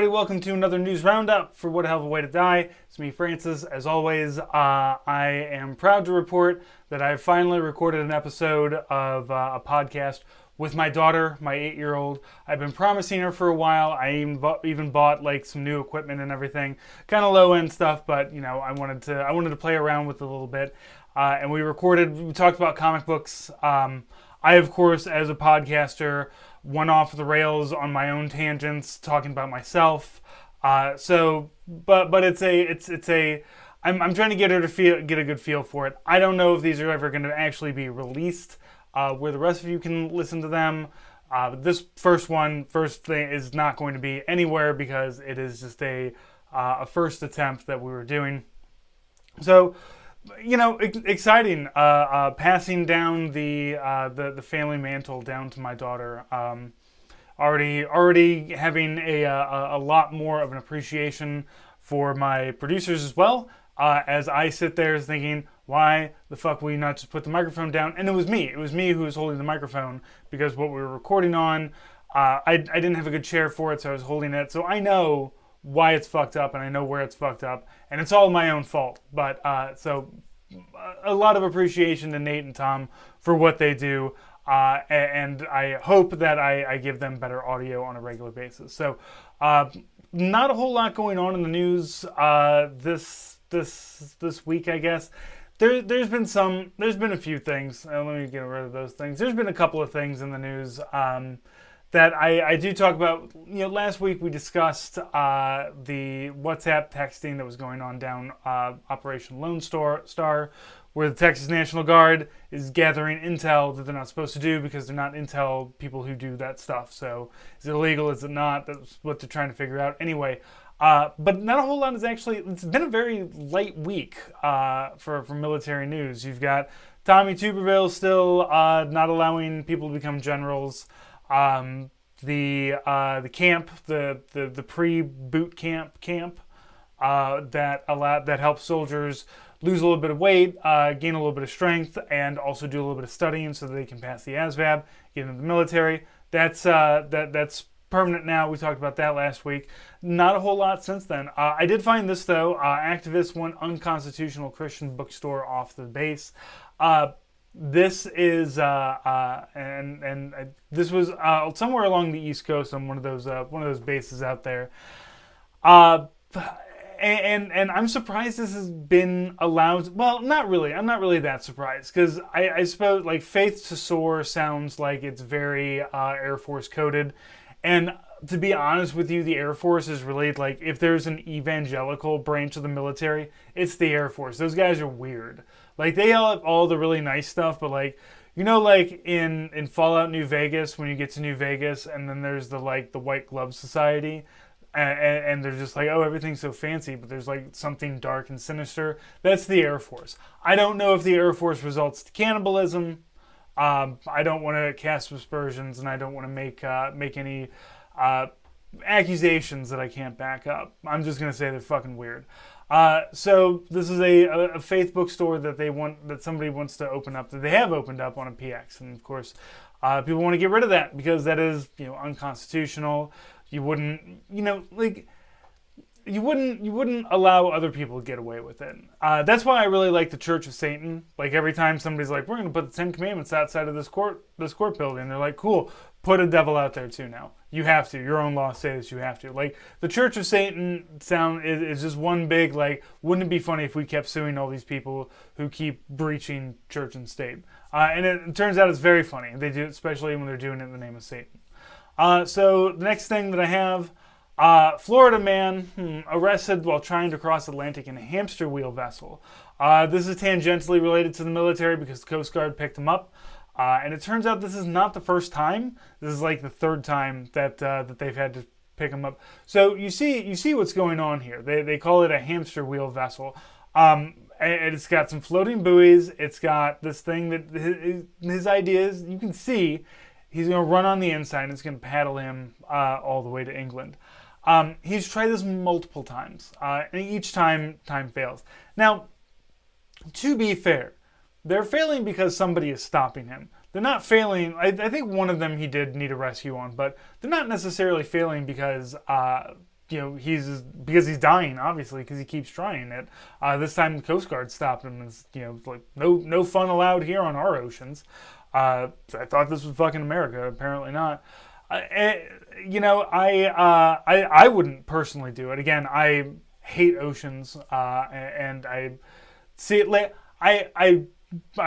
everybody. Welcome to another news roundup for What a Hell of a Way to Die. It's me, Francis. As always, I am proud to report that I finally recorded an episode of a podcast with my daughter, my 8-year-old. I've been promising her for a while. I even bought like some new equipment and everything, kind of low end stuff, but you know, I wanted to play around with it a little bit. And we talked about comic books. I, of course, as a podcaster, went off the rails on my own tangents, talking about myself. But I'm trying to get her to get a good feel for it. I don't know if these are ever going to actually be released, where the rest of you can listen to them. This first thing is not going to be anywhere because it is just a first attempt that we were doing. So, you know, exciting. Passing down the family mantle down to my daughter. Already having a lot more of an appreciation for my producers as well. As I sit there thinking, why the fuck will you not just put the microphone down? And it was me who was holding the microphone because what we were recording on, I didn't have a good chair for it, so I was holding it. So I know why it's fucked up and I know where it's fucked up, and it's all my own fault. But so a lot of appreciation to Nate and Tom for what they do, and I hope that I give them better audio on a regular basis. So not a whole lot going on in the news this week, I guess. There's been a few things. Let me get rid of those things. There's been a couple of things in the news that I do talk about. You know, last week we discussed the WhatsApp texting that was going on down Operation Lone Star, where the Texas National Guard is gathering intel that they're not supposed to do because they're not intel people who do that stuff. So is it illegal? Is it not? That's what they're trying to figure out. Anyway, but not a whole lot is actually. It's been a very light week for military news. You've got Tommy Tuberville still not allowing people to become generals. The camp, the pre-boot camp that helps soldiers lose a little bit of weight, gain a little bit of strength, and also do a little bit of studying so that they can pass the ASVAB, get into the military. That's permanent now. We talked about that last week. Not a whole lot since then. I did find this though. Activists want unconstitutional Christian bookstore off the base. This is this was somewhere along the East Coast on one of those bases out there, and I'm surprised this has been allowed. Well, not really. I'm not really that surprised because I suppose like Faith to Soar sounds like it's very Air Force coded, and to be honest with you, the Air Force is really like if there's an evangelical branch of the military, it's the Air Force. Those guys are weird. Like, they all have all the really nice stuff, but, like, you know, like, in Fallout New Vegas, when you get to New Vegas, and then there's the White Glove Society, and they're just like, oh, everything's so fancy, but there's, like, something dark and sinister. That's the Air Force. I don't know if the Air Force results to cannibalism. I don't want to cast aspersions, and I don't want to make any accusations that I can't back up. I'm just going to say they're fucking weird. So this is a faith bookstore that somebody wants to open up, that they have opened up on a PX, and of course people want to get rid of that because that is, you know, unconstitutional. You wouldn't allow other people to get away with it. That's why I really like the Church of Satan. Like, every time somebody's like, we're going to put the Ten Commandments outside of this court building, they're like, cool, put a devil out there too now. You have to. Your own laws say that you have to. Like, the Church of Satan is just one big, like, wouldn't it be funny if we kept suing all these people who keep breaching church and state? And it turns out it's very funny. They do, especially when they're doing it in the name of Satan. So the next thing that I have, Florida man arrested while trying to cross Atlantic in a hamster wheel vessel. This is tangentially related to the military because the Coast Guard picked him up. And it turns out this is not the first time. This is like the third time that they've had to pick him up. So you see what's going on here. They call it a hamster wheel vessel. And it's got some floating buoys. It's got this thing that his idea is, you can see he's going to run on the inside and it's going to paddle him all the way to England. He's tried this multiple times, and each time fails. Now, to be fair, they're failing because somebody is stopping him. They're not failing. I think one of them he did need a rescue on, but they're not necessarily failing because because he's dying, obviously, because he keeps trying it. This time the Coast Guard stopped him and like no fun allowed here on our oceans. I thought this was fucking America. Apparently not. I wouldn't personally do it. Again, I hate oceans, and I see it. Like I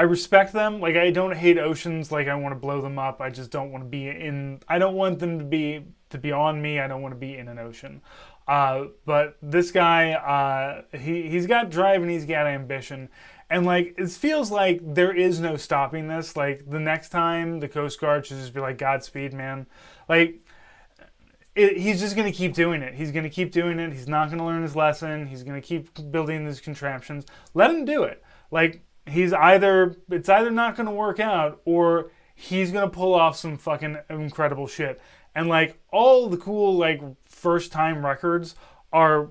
respect them. Like I don't hate oceans. Like I want to blow them up. I just don't want to be in. I don't want them to be on me. I don't want to be in an ocean. But this guy, he's got drive and he's got ambition. And like it feels like there is no stopping this. Like the next time the Coast Guard should just be like, Godspeed, man. Like he's just gonna keep doing it. He's gonna keep doing it. He's not gonna learn his lesson. He's gonna keep building these contraptions. Let him do it. Like it's either not gonna work out or he's gonna pull off some fucking incredible shit. And like all the cool like first time records are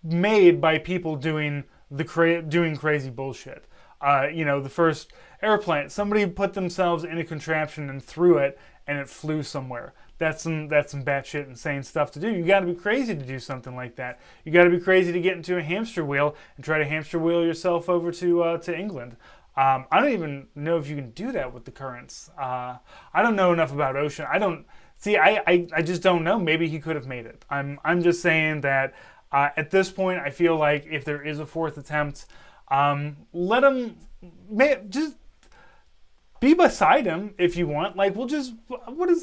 made by people doing crazy bullshit. The first airplane, somebody put themselves in a contraption and threw it, and it flew somewhere. That's some batshit insane stuff to do. You got to be crazy to do something like that. You got to be crazy to get into a hamster wheel and try to hamster wheel yourself over to England. I don't even know if you can do that with the currents. I don't know enough about ocean. I just don't know. Maybe he could have made it. I'm just saying that. At this point, I feel like if there is a fourth attempt, let him just be beside him if you want. Like, what is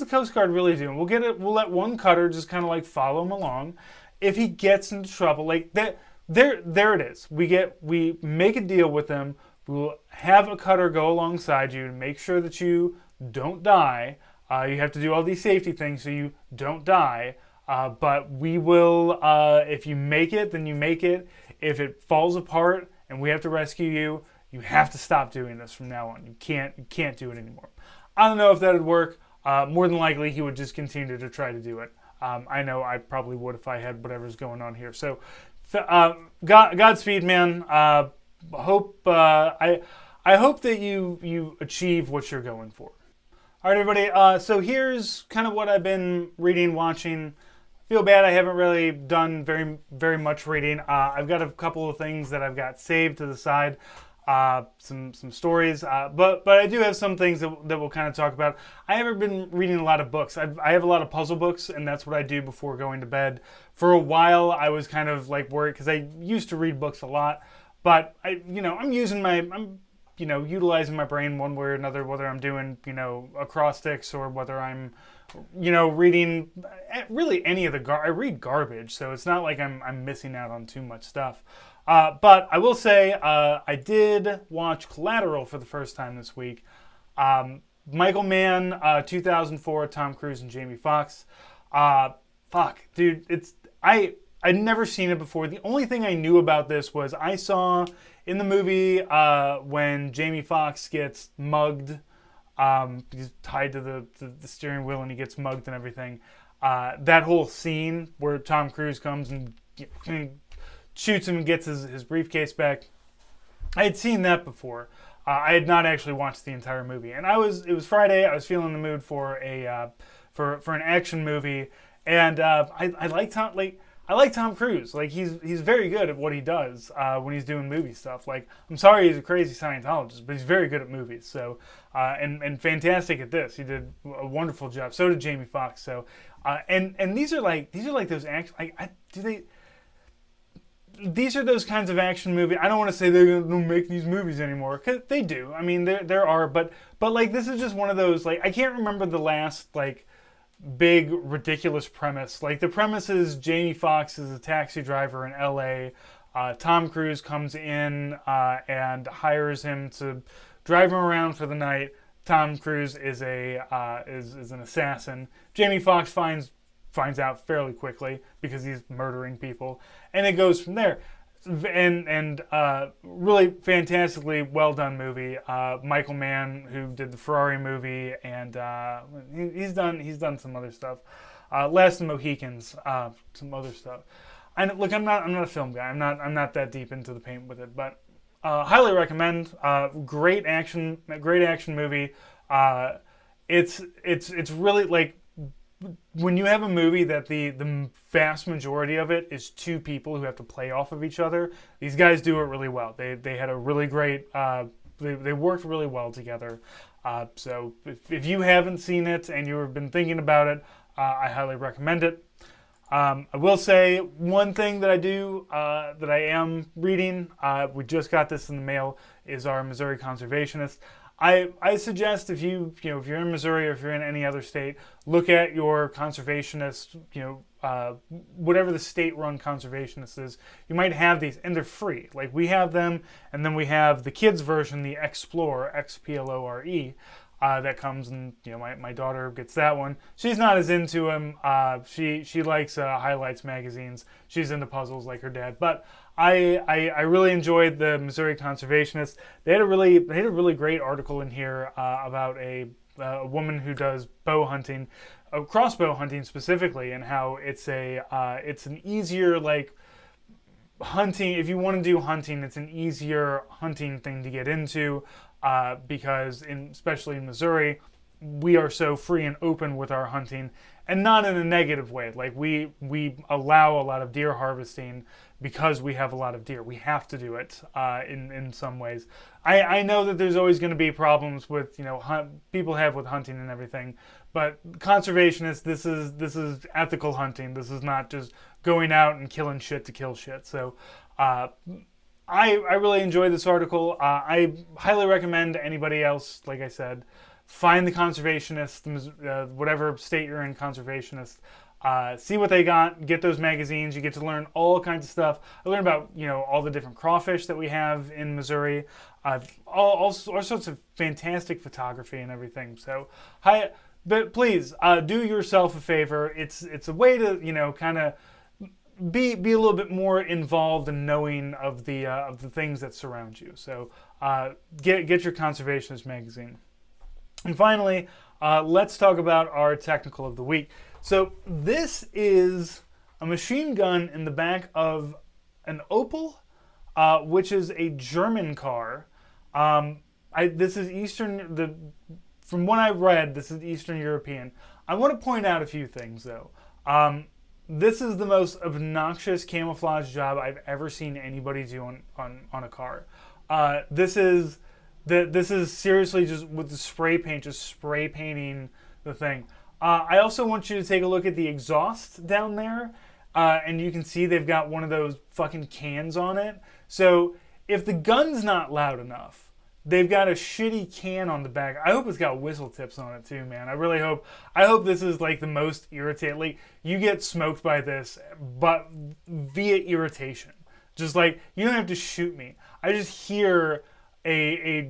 the Coast Guard really doing? We'll let one cutter just kind of like follow him along. If he gets into trouble, like that, there it is. We make a deal with them. We'll have a cutter go alongside you to make sure that you don't die. You have to do all these safety things so you don't die. But we will, if you make it, then you make it. If it falls apart and we have to rescue you, you have to stop doing this from now on. You can't do it anymore. I don't know if that would work. More than likely, he would just continue to try to do it. I know I probably would if I had whatever's going on here. So, Godspeed, man. I hope that you achieve what you're going for. All right, everybody. So here's kind of what I've been reading, watching. Feel bad I haven't really done very, very much reading. I've got a couple of things that I've got saved to the side, some stories, but I do have some things that we'll kind of talk about. I haven't been reading a lot of books. I have a lot of puzzle books, and that's what I do before going to bed. For a while, I was kind of like worried because I used to read books a lot, but I'm utilizing my brain one way or another, whether I'm doing acrostics or whether I'm reading really any of I read garbage, so it's not like I'm missing out on too much stuff. But I will say I did watch Collateral for the first time this week. Michael Mann, 2004, Tom Cruise and Jamie Foxx. Fuck, dude, I'd never seen it before. The only thing I knew about this was I saw in the movie when Jamie Foxx gets mugged. He's tied to the steering wheel and he gets mugged and everything. That whole scene where Tom Cruise comes and shoots him and gets his briefcase back. I had seen that before. I had not actually watched the entire movie, and it was Friday. I was feeling the mood for an action movie, and I like Tom. I like Tom Cruise. Like he's very good at what he does when he's doing movie stuff. Like I'm sorry he's a crazy Scientologist, but he's very good at movies. So and fantastic at this. He did a wonderful job. So did Jamie Foxx. So and these are like those action. These are those kinds of action movies. I don't want to say they're going to make these movies anymore, because they do. I mean, there are, but like this is just one of those. Like I can't remember the last like big ridiculous premise. Like the premise is Jamie Foxx is a taxi driver in L.A. Tom Cruise comes in and hires him to drive him around for the night. Tom Cruise is an assassin. Jamie Foxx finds out fairly quickly because he's murdering people, and it goes from there. And really fantastically well done movie. Michael Mann, who did the Ferrari movie, and he's done some other stuff. Last of the Mohicans, some other stuff. And look, I'm not a film guy. I'm not that deep into the paint with it, but highly recommend. Great action movie. It's really like when you have a movie that the vast majority of it is two people who have to play off of each other, these guys do it really well. They had a really great they worked really well together. So if you haven't seen it and you've been thinking about it, I highly recommend it. I will say one thing that I am reading, we just got this in the mail, is our Missouri Conservationist. I suggest if if you're in Missouri or if you're in any other state, look at your conservationist, whatever the state-run conservationist is. You might have these, and they're free. Like we have them, and then we have the kids version, the Explore, Xplore, that comes, and my daughter gets that one. She's not as into them. She likes highlights magazines. She's into puzzles like her dad. But I really enjoyed the Missouri Conservationist. They had a really great article in here about a woman who does bow hunting, crossbow hunting specifically, and how it's an easier hunting. If you want to do hunting, it's an easier hunting thing to get into. Because especially in Missouri, we are so free and open with our hunting, and not in a negative way. Like we allow a lot of deer harvesting because we have a lot of deer. We have to do it in some ways. I know that there's always going to be problems with people have with hunting and everything, but conservationists, this is ethical hunting. This is not just going out and killing shit to kill shit. So. I really enjoyed this article. I highly recommend anybody else, like I said, find the conservationist, whatever state you're in, conservationist. See what they got, get those magazines. You get to learn all kinds of stuff. I learned about all the different crawfish that we have in Missouri, all sorts of fantastic photography and everything. So, but please do yourself a favor. It's a way to kind of be a little bit more involved and knowing of the things that surround you. So get your conservationist magazine. And finally, let's talk about our technical of the week. So this is a machine gun in the back of an Opel, which is a German car. This is from what I read, this is Eastern European. I want to point out a few things though. This is the most obnoxious camouflage job I've ever seen anybody do on a car. This is seriously just with the spray paint, just spray painting the thing. I also want you to take a look at the exhaust down there, and you can see they've got one of those fucking cans on it. So if the gun's not loud enough, they've got a shitty can on the back. I hope it's got whistle tips on it too, man. I hope this is like the most irritating. Like, you get smoked by this, but via irritation. Just like, you don't have to shoot me. I just hear a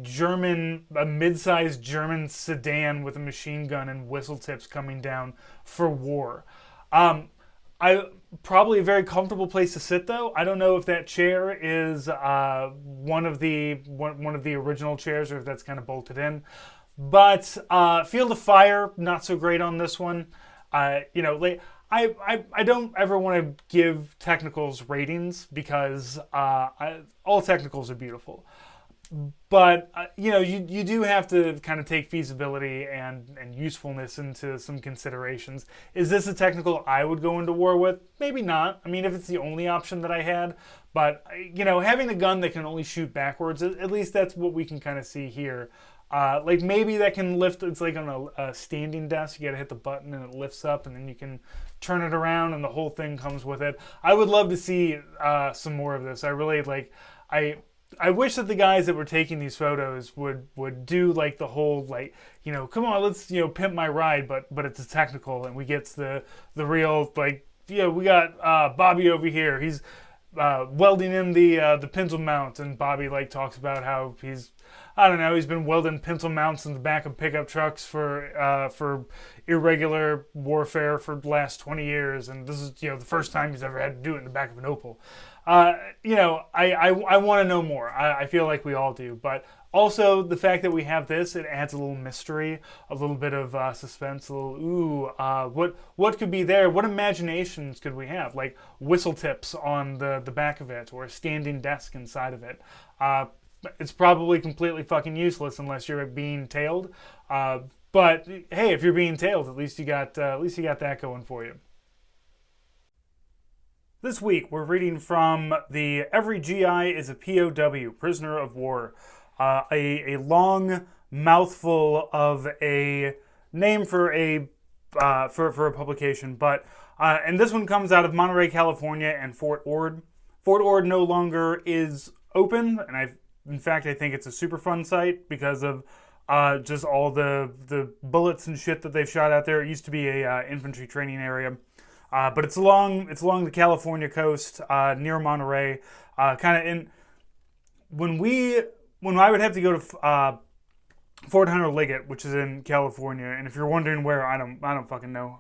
mid-sized German sedan with a machine gun and whistle tips coming down for war. Probably a very comfortable place to sit, though. I don't know if that chair is one of the original chairs or if that's kind of bolted in. But field of fire, not so great on this one. I don't ever want to give technicals ratings because all technicals are beautiful. But you do have to kind of take feasibility and usefulness into some considerations. Is this a technical I would go into war with? Maybe not. I mean, if it's the only option that I had. But having a gun that can only shoot backwards, at least that's what we can kind of see here. Like maybe that can lift. It's like on a standing desk. You got to hit the button and it lifts up, and then you can turn it around, and the whole thing comes with it. I would love to see some more of this. I really like. I wish that the guys that were taking these photos would do like the whole come on, let's pimp my ride, but it's a technical, and we get the real we got Bobby over here. He's welding in the pencil mount, and Bobby talks about how he's been welding pencil mounts in the back of pickup trucks for irregular warfare for the last 20 years, and this is the first time he's ever had to do it in the back of an Opel. I want to know more. I feel like we all do, but also the fact that we have this, it adds a little mystery, a little bit of suspense, a little what could be there? What imaginations could we have? Like whistle tips on the back of it, or a standing desk inside of it. It's probably completely fucking useless unless you're being tailed. But hey, if you're being tailed, at least you got that going for you. This week we're reading from the Every GI is a POW, Prisoner of War, a long mouthful of a name for a publication, but and this one comes out of Monterey, California, and Fort Ord. Fort Ord no longer is open, and in fact I think it's a super fun site because of just all the bullets and shit that they've shot out there. It used to be a infantry training area. But it's along the California coast, near Monterey, kind of in when I would have to go to Fort Hunter Liggett, which is in California, and if you're wondering where, I don't fucking know,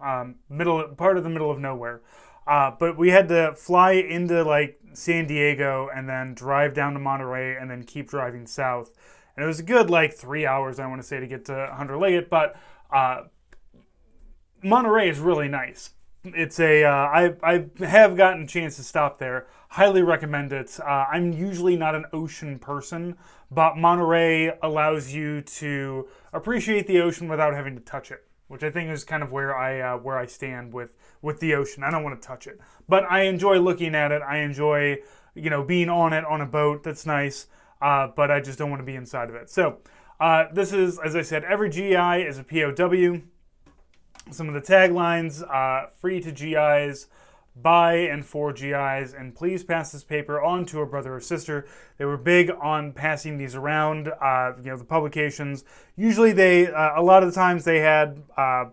part of the middle of nowhere. But we had to fly into like San Diego and then drive down to Monterey and then keep driving south, and it was a good like 3 hours, I want to say, to get to Hunter Liggett. But Monterey is really nice. It's I have gotten a chance to stop there. Highly recommend it. I'm usually not an ocean person, but Monterey allows you to appreciate the ocean without having to touch it, which I think is kind of where I stand with the ocean. I don't want to touch it, but I enjoy looking at it. I enjoy being on it on a boat. That's nice, but I just don't want to be inside of it. So this is, as I said, every GI is a POW. Some of the taglines: free to GIs, by and for GIs, and please pass this paper on to a brother or sister. They were big on passing these around. The publications, usually a lot of the times they had a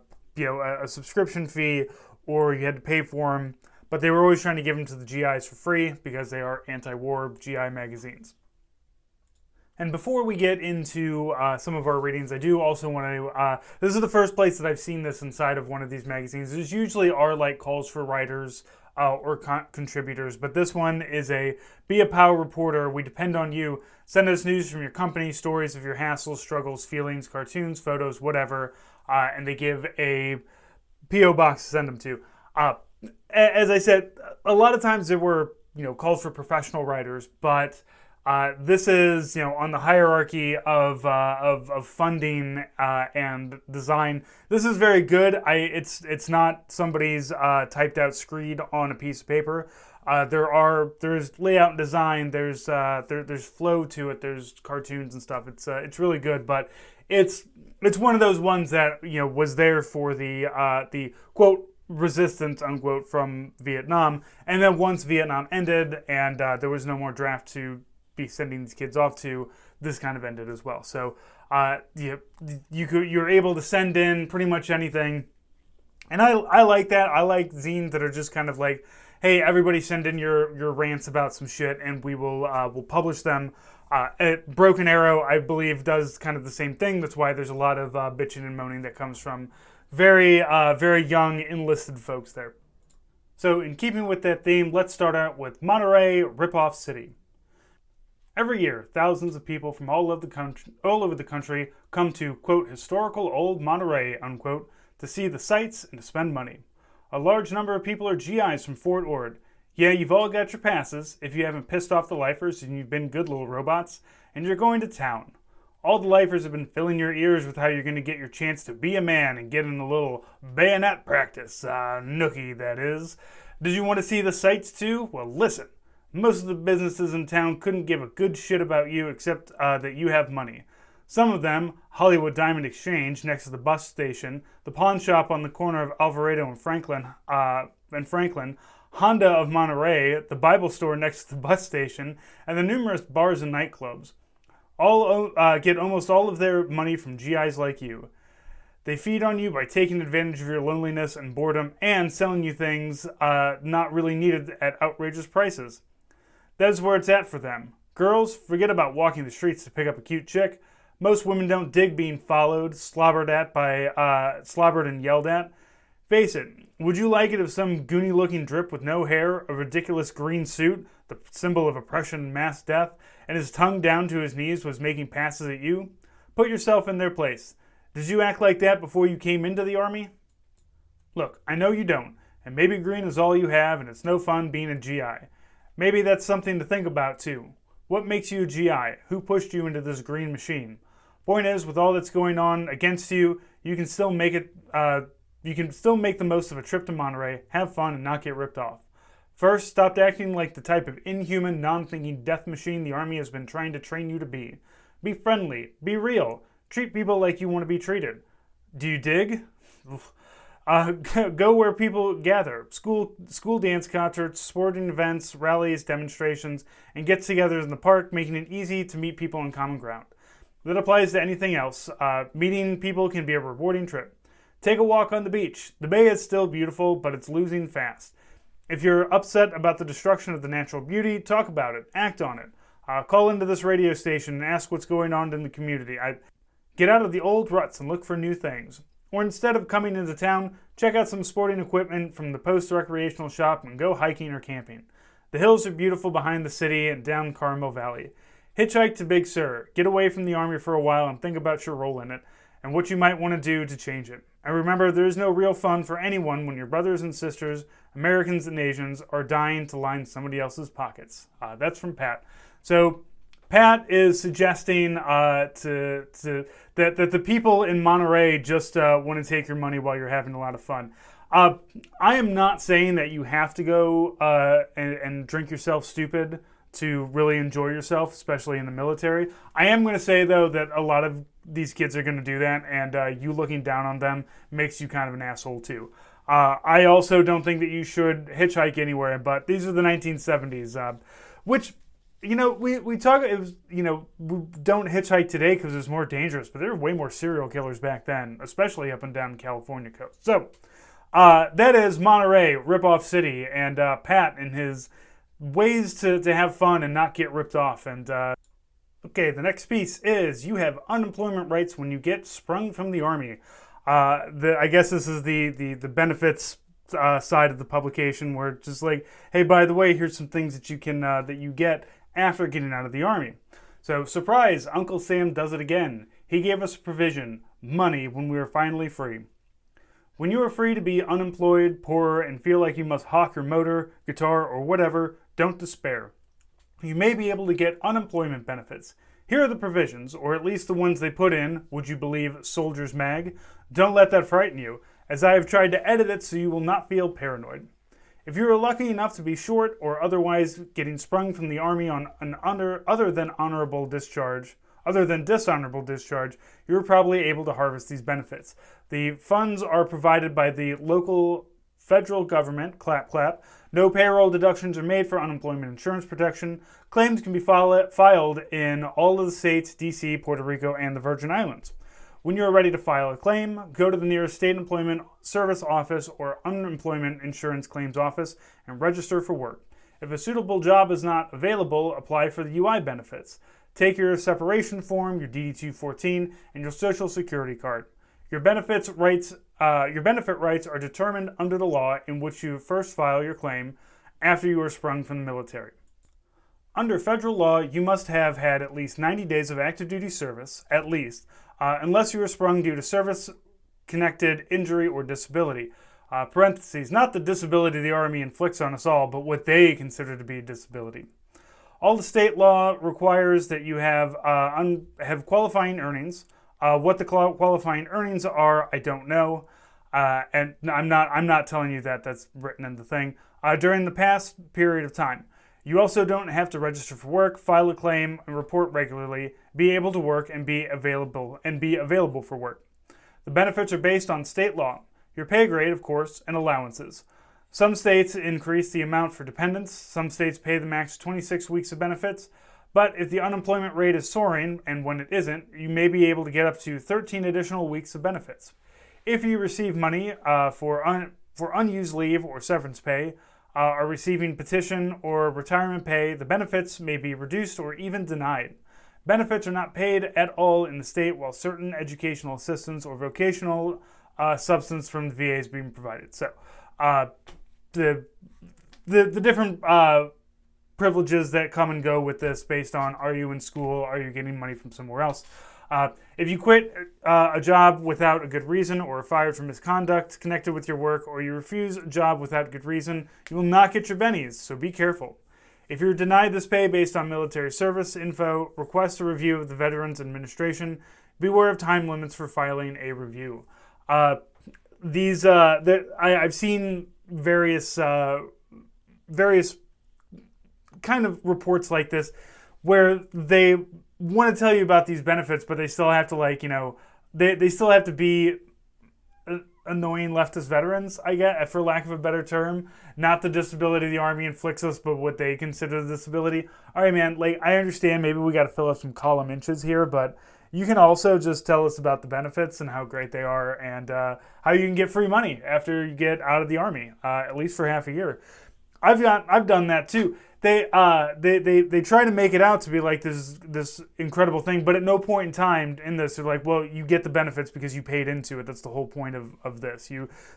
subscription fee, or you had to pay for them, but they were always trying to give them to the GIs for free because they are anti-war GI magazines. And before we get into some of our readings, I do also want to, this is the first place that I've seen this inside of one of these magazines. There's usually are like calls for writers or contributors, but this one is be a POW reporter. We depend on you. Send us news from your company, stories of your hassles, struggles, feelings, cartoons, photos, whatever, and they give a P.O. box to send them to. As I said, a lot of times there were, calls for professional writers, but this is, on the hierarchy of funding and design. This is very good. It's not somebody's typed out screed on a piece of paper. There's layout and design. There's flow to it. There's cartoons and stuff. It's really good, but it's one of those ones that was there for the quote resistance unquote from Vietnam, and then once Vietnam ended and there was no more draft to be sending these kids off to, this kind of ended as well. So you're able to send in pretty much anything, and I like that. I like zines that are just kind of like, hey, everybody send in your rants about some shit, and we'll publish them. Broken Arrow, I believe, does kind of the same thing. That's why there's a lot of bitching and moaning that comes from very young enlisted folks there. So in keeping with that theme, let's start out with Monterey Ripoff City. Every year, thousands of people from all over the country come to, quote, historical old Monterey, unquote, to see the sights and to spend money. A large number of people are GIs from Fort Ord. Yeah, you've all got your passes, if you haven't pissed off the lifers and you've been good little robots, and you're going to town. All the lifers have been filling your ears with how you're going to get your chance to be a man and get in a little bayonet practice, nookie that is. Did you want to see the sights too? Well, listen. Most of the businesses in town couldn't give a good shit about you except that you have money. Some of them, Hollywood Diamond Exchange next to the bus station, the pawn shop on the corner of Alvarado and Franklin, Honda of Monterey, the Bible store next to the bus station, and the numerous bars and nightclubs. All get almost all of their money from GIs like you. They feed on you by taking advantage of your loneliness and boredom and selling you things not really needed at outrageous prices. That's where it's at for them. Girls, forget about walking the streets to pick up a cute chick. Most women don't dig being followed, slobbered and yelled at. Face it, would you like it if some goony-looking drip with no hair, a ridiculous green suit, the symbol of oppression and mass death, and his tongue down to his knees was making passes at you? Put yourself in their place. Did you act like that before you came into the army? Look, I know you don't, and maybe green is all you have, and it's no fun being a GI. Maybe that's something to think about, too. What makes you a GI? Who pushed you into this green machine? Point is, with all that's going on against you, you can still make it. You can still make the most of a trip to Monterey, have fun, and not get ripped off. First, stop acting like the type of inhuman, non-thinking death machine the Army has been trying to train you to be. Be friendly. Be real. Treat people like you want to be treated. Do you dig? Go where people gather. School dance concerts, sporting events, rallies, demonstrations, and get-togethers in the park, making it easy to meet people on common ground. That applies to anything else. Meeting people can be a rewarding trip. Take a walk on the beach. The bay is still beautiful, but it's losing fast. If you're upset about the destruction of the natural beauty, talk about it. Act on it. Call into this radio station and ask what's going on in the community. Get out of the old ruts and look for new things. Or instead of coming into town, check out some sporting equipment from the post-recreational shop and go hiking or camping. The hills are beautiful behind the city and down Carmel Valley. Hitchhike to Big Sur. Get away from the Army for a while and think about your role in it and what you might want to do to change it. And remember, there is no real fun for anyone when your brothers and sisters, Americans and Asians, are dying to line somebody else's pockets. That's from Pat. So Pat is suggesting that the people in Monterey just want to take your money while you're having a lot of fun. I am not saying that you have to go and drink yourself stupid to really enjoy yourself, especially in the military. I am going to say, though, that a lot of these kids are going to do that, and you looking down on them makes you kind of an asshole, too. I also don't think that you should hitchhike anywhere, but these are the 1970s, which, we talk, it was, we don't hitchhike today because it's more dangerous, but there were way more serial killers back then, especially up and down the California coast. So, that is Monterey, Ripoff City, and Pat and his ways to have fun and not get ripped off. And okay, the next piece is you have unemployment rights when you get sprung from the Army. I guess this is the benefits side of the publication, where it's just like, hey, by the way, here's some things that you can that you get after getting out of the Army. So, surprise, Uncle Sam does it again. He gave us a provision, money, when we were finally free. When you are free to be unemployed, poor, and feel like you must hawk your motor, guitar, or whatever, don't despair. You may be able to get unemployment benefits. Here are the provisions, or at least the ones they put in, would you believe, Soldier's Mag? Don't let that frighten you, as I have tried to edit it so you will not feel paranoid. If you are lucky enough to be short or otherwise getting sprung from the Army on an other than dishonorable discharge, you're probably able to harvest these benefits. The funds are provided by the local federal government, clap clap. No payroll deductions are made for unemployment insurance protection. Claims can be filed in all of the states, DC, Puerto Rico, and the Virgin Islands. When you are ready to file a claim, go to the nearest state employment service office or unemployment insurance claims office and register for work. If a suitable job is not available, apply for the UI benefits. Take your separation form, your DD-214, and your Social Security card. Your benefit rights are determined under the law in which you first file your claim after you are sprung from the military. Under federal law, you must have had at least 90 days of active duty service, at least, unless you were sprung due to service-connected injury or disability. Parentheses, not the disability the Army inflicts on us all, but what they consider to be a disability. All the state law requires that you have qualifying earnings. What the qualifying earnings are, I don't know, and I'm not telling you that. That's written in the thing. During the past period of time, you also don't have to register for work, file a claim, and report regularly. Be able to work and be available for work. The benefits are based on state law. Your pay grade, of course, and allowances. Some states increase the amount for dependents. Some states pay the max 26 weeks of benefits. But if the unemployment rate is soaring, and when it isn't, you may be able to get up to 13 additional weeks of benefits. If you receive money for unused leave or severance pay, are receiving petition or retirement pay, the benefits may be reduced or even denied. Benefits are not paid at all in the state while certain educational assistance or vocational substance from the VA is being provided. So, the different privileges that come and go with this based on, are you in school, are you getting money from somewhere else? If you quit a job without a good reason or are fired for misconduct connected with your work, or you refuse a job without good reason, you will not get your bennies, so be careful. If you're denied this pay based on military service info, request a review of the Veterans Administration. Beware of time limits for filing a review. I've seen various kind of reports like this where they want to tell you about these benefits, but they still have to they still have to be annoying leftist veterans, I guess, for lack of a better term. Not the disability the Army inflicts us, but what they consider the disability. All right, man, I understand maybe we got to fill up some column inches here, but you can also just tell us about the benefits and how great they are, and how you can get free money after you get out of the Army, at least for half a year. I've done that too. They try to make it out to be like this incredible thing, but at no point in time in this they're like, well, you get the benefits because you paid into it. That's the whole point of this.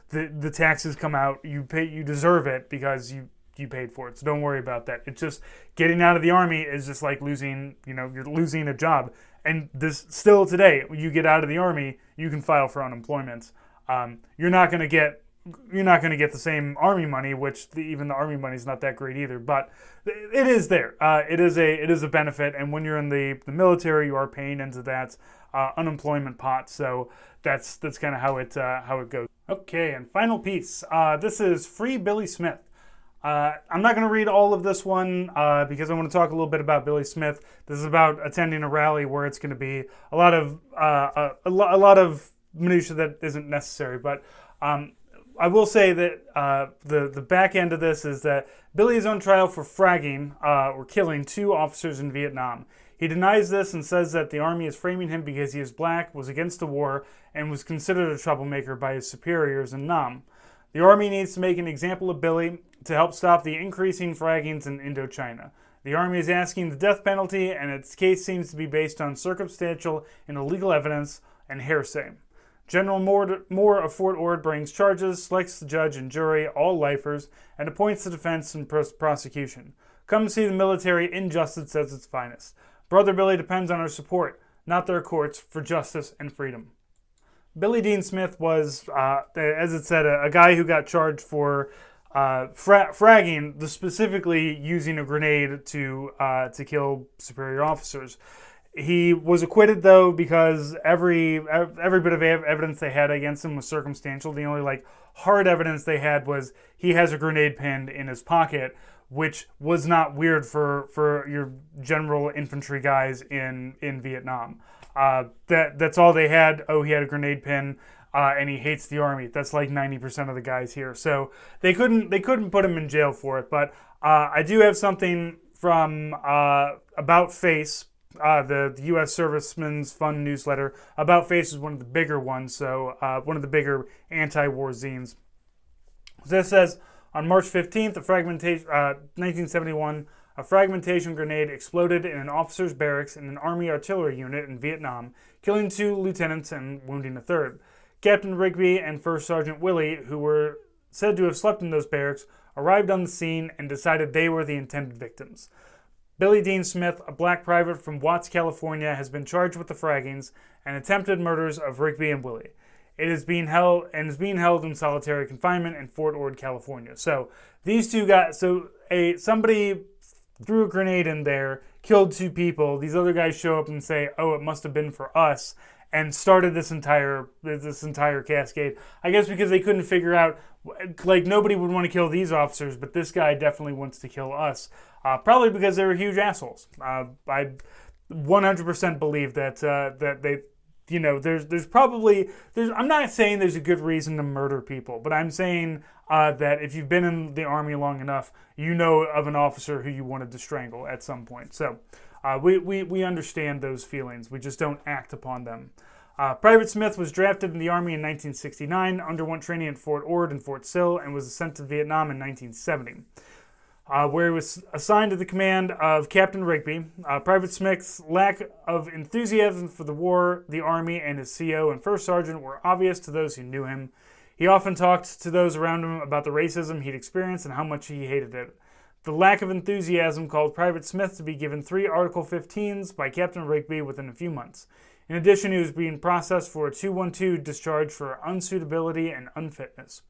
The taxes come out. You deserve it because you paid for it. So don't worry about that. It's just getting out of the Army is just like losing. You're losing a job. And this still today, when you get out of the Army, you can file for unemployment. You're not going to get the same Army money, which even the Army money is not that great either. But it is there. It is a benefit, and when you're in the military, you are paying into that unemployment pot. So that's kind of how it goes. Okay, and final piece. This is Free Billy Smith. I'm not going to read all of this one because I want to talk a little bit about Billy Smith. This is about attending a rally where it's going to be a lot of minutia that isn't necessary, but. I will say that the back end of this is that Billy is on trial for fragging or killing 2 officers in Vietnam. He denies this and says that the Army is framing him because he is black, was against the war, and was considered a troublemaker by his superiors in Nam. The Army needs to make an example of Billy to help stop the increasing fraggings in Indochina. The Army is asking the death penalty, and its case seems to be based on circumstantial and illegal evidence and hearsay. General Moore of Fort Ord brings charges, selects the judge and jury, all lifers, and appoints the defense and prosecution. Come see the military injustice at its finest. Brother Billy depends on our support, not their courts, for justice and freedom. Billy Dean Smith was, as it said, a guy who got charged for fragging, specifically using a grenade to kill superior officers. He was acquitted, though, because every bit of evidence they had against him was circumstantial. The only hard evidence they had was he has a grenade pinned in his pocket, which was not weird for your general infantry guys in Vietnam. That's all they had. Oh, he had a grenade pin, and he hates the Army. That's like 90% of the guys here. So they couldn't put him in jail for it. But I do have something from About Face. The U.S. Servicemen's Fund newsletter. About Face is one of the bigger ones, so one of the bigger anti-war zines. So this says, on March 15th, 1971, a fragmentation grenade exploded in an officer's barracks in an Army artillery unit in Vietnam, killing 2 lieutenants and wounding a third. Captain Rigby and First Sergeant Willie, who were said to have slept in those barracks, arrived on the scene and decided they were the intended victims. Billy Dean Smith, a black private from Watts, California, has been charged with the fraggings and attempted murders of Rigby and Willie. It is being held in solitary confinement in Fort Ord, California. So these 2 guys, somebody threw a grenade in there, killed 2 people. These other guys show up and say, "Oh, it must have been for us," and started this entire cascade. I guess because they couldn't figure out, nobody would want to kill these officers, but this guy definitely wants to kill us. Probably because they were huge assholes. I 100% believe that they, I'm not saying there's a good reason to murder people, but I'm saying that if you've been in the Army long enough, you know of an officer who you wanted to strangle at some point. So we understand those feelings. We just don't act upon them. Private Smith was drafted in the Army in 1969, underwent training at Fort Ord and Fort Sill, and was sent to Vietnam in 1970. Where he was assigned to the command of Captain Rigby. Private Smith's lack of enthusiasm for the war, the Army, and his CO and First Sergeant were obvious to those who knew him. He often talked to those around him about the racism he'd experienced and how much he hated it. The lack of enthusiasm caused Private Smith to be given 3 Article 15s by Captain Rigby within a few months. In addition, he was being processed for a 212 discharge for unsuitability and unfitness.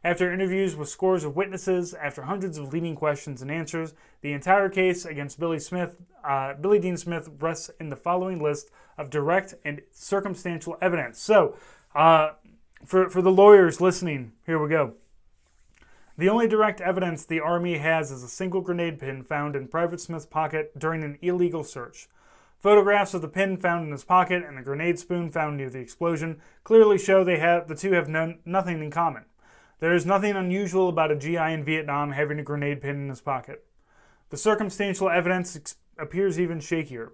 After interviews with scores of witnesses, after hundreds of leading questions and answers, the entire case against Billy Dean Smith rests in the following list of direct and circumstantial evidence. So, for the lawyers listening, here we go. The only direct evidence the Army has is a single grenade pin found in Private Smith's pocket during an illegal search. Photographs of the pin found in his pocket and the grenade spoon found near the explosion clearly show the two have nothing in common. There is nothing unusual about a GI in Vietnam having a grenade pin in his pocket. The circumstantial evidence appears even shakier.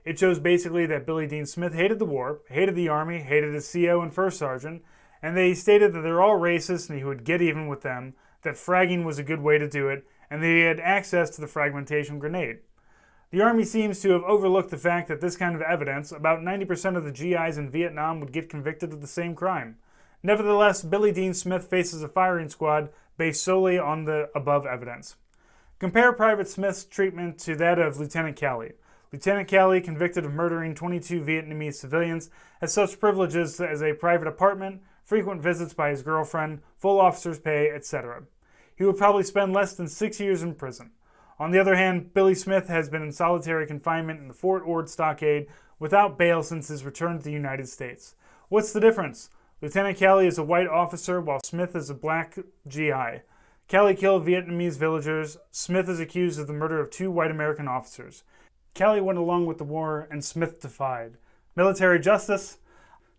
It shows basically that Billy Dean Smith hated the war, hated the Army, hated his CO and first sergeant, and they stated that they're all racist and he would get even with them, that fragging was a good way to do it, and that he had access to the fragmentation grenade. The Army seems to have overlooked the fact that this kind of evidence, about 90% of the GIs in Vietnam would get convicted of the same crime. Nevertheless, Billy Dean Smith faces a firing squad based solely on the above evidence. Compare Private Smith's treatment to that of Lieutenant Calley. Lieutenant Calley, convicted of murdering 22 Vietnamese civilians, has such privileges as a private apartment, frequent visits by his girlfriend, full officer's pay, etc. He would probably spend less than 6 years in prison. On the other hand, Billy Smith has been in solitary confinement in the Fort Ord stockade without bail since his return to the United States. What's the difference? Lieutenant Calley is a white officer while Smith is a black GI. Calley killed Vietnamese villagers. Smith is accused of the murder of 2 white American officers. Calley went along with the war and Smith defied. Military justice?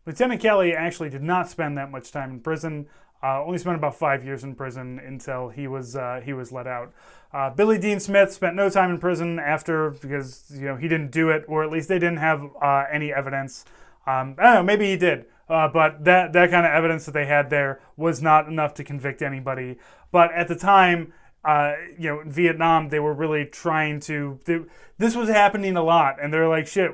Lieutenant Calley actually did not spend that much time in prison. Only spent about 5 years in prison until he was let out. Billy Dean Smith spent no time in prison after because he didn't do it, or at least they didn't have any evidence. I don't know, maybe he did, but that kind of evidence that they had there was not enough to convict anybody. But at the time, in Vietnam, they were really trying to. This was happening a lot, and they're like, "Shit!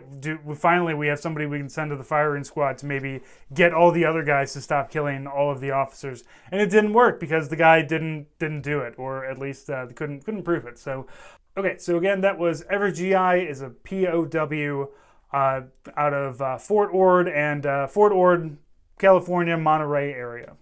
Finally, we have somebody we can send to the firing squad to maybe get all the other guys to stop killing all of the officers." And it didn't work because the guy didn't do it, or at least couldn't prove it. So, okay. So again, that was every GI is a POW out of Fort Ord and Fort Ord, California, Monterey area.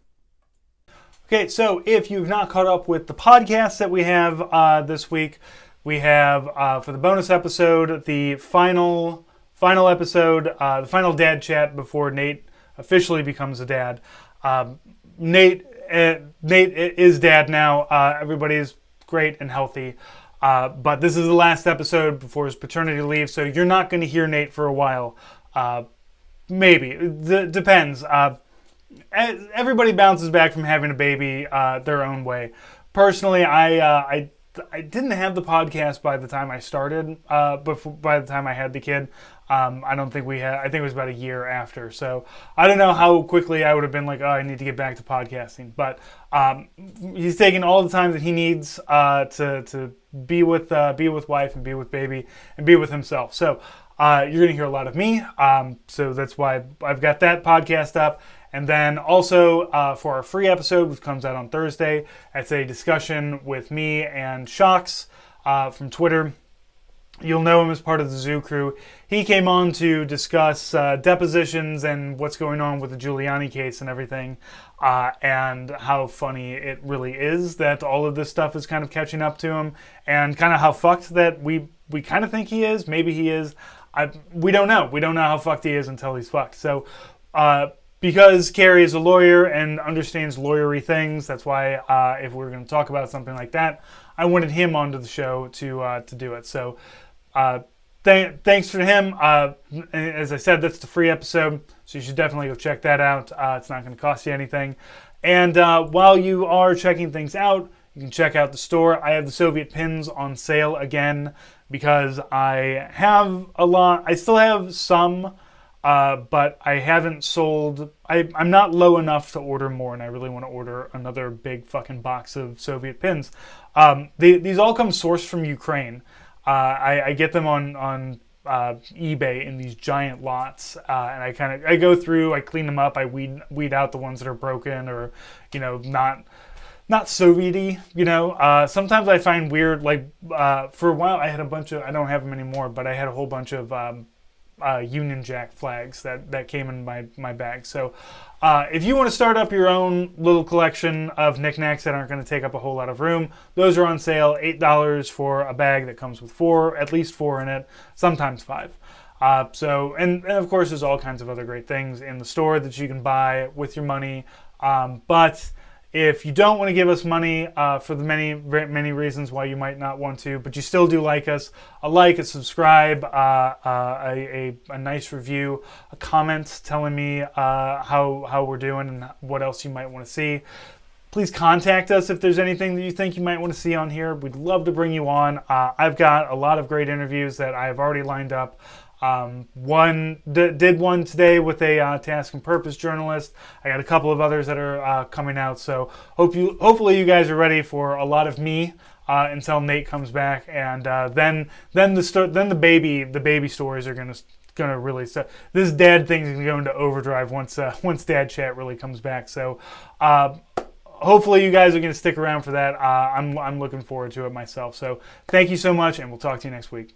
Okay, so if you've not caught up with the podcast that we have this week, we have for the bonus episode the final episode, the final dad chat before Nate officially becomes a dad. Nate is dad now. Everybody's great and healthy, but this is the last episode before his paternity leave, so you're not going to hear Nate for a while. Maybe it depends. Everybody bounces back from having a baby their own way. Personally, I didn't have the podcast by the time I started, but by the time I had the kid, I don't think we had. I think it was about a year after. So I don't know how quickly I would have been like, oh, I need to get back to podcasting. But he's taking all the time that he needs to be with wife and be with baby and be with himself. So you're going to hear a lot of me. So that's why I've got that podcast up. And then also for our free episode, which comes out on Thursday, it's a discussion with me and Shocks from Twitter. You'll know him as part of the Zoo Crew. He came on to discuss depositions and what's going on with the Giuliani case and everything, and how funny it really is that all of this stuff is kind of catching up to him, and kind of how fucked that we kind of think he is. Maybe he is. We don't know. We don't know how fucked he is until he's fucked. So, because Carrie is a lawyer and understands lawyery things, that's why if we're going to talk about something like that, I wanted him onto the show to do it. So thanks for him. As I said, that's the free episode, so you should definitely go check that out. It's not going to cost you anything. And while you are checking things out, you can check out the store. I have the Soviet pins on sale again because I have a lot. I still have some. But I haven't sold. I'm not low enough to order more, and I really want to order another big fucking box of Soviet pins. These all come sourced from Ukraine. I get them on eBay in these giant lots, and I go through, I clean them up, I weed out the ones that are broken or not Soviet-y. Sometimes I find weird, like for a while I had a bunch of. I don't have them anymore, but I had a whole bunch of. Union Jack flags that came in my bag. So if you want to start up your own little collection of knickknacks that aren't going to take up a whole lot of room, those are on sale, $8 for a bag that comes with at least four in it, sometimes five. And of course, there's all kinds of other great things in the store that you can buy with your money. But if you don't want to give us money for the many reasons why you might not want to, but you still do like us, a subscribe, a nice review, a comment telling me how we're doing and what else you might want to see. Please contact us if there's anything that you think you might want to see on here. We'd love to bring you on. I've got a lot of great interviews that I've already lined up. Did one today with a task and purpose journalist. I got a couple of others that are coming out. So hopefully you guys are ready for a lot of me until Nate comes back, and then the baby stories are gonna really start. This dad thing is gonna go into overdrive once Dad Chat really comes back. So hopefully you guys are gonna stick around for that. I'm looking forward to it myself. So thank you so much, and we'll talk to you next week.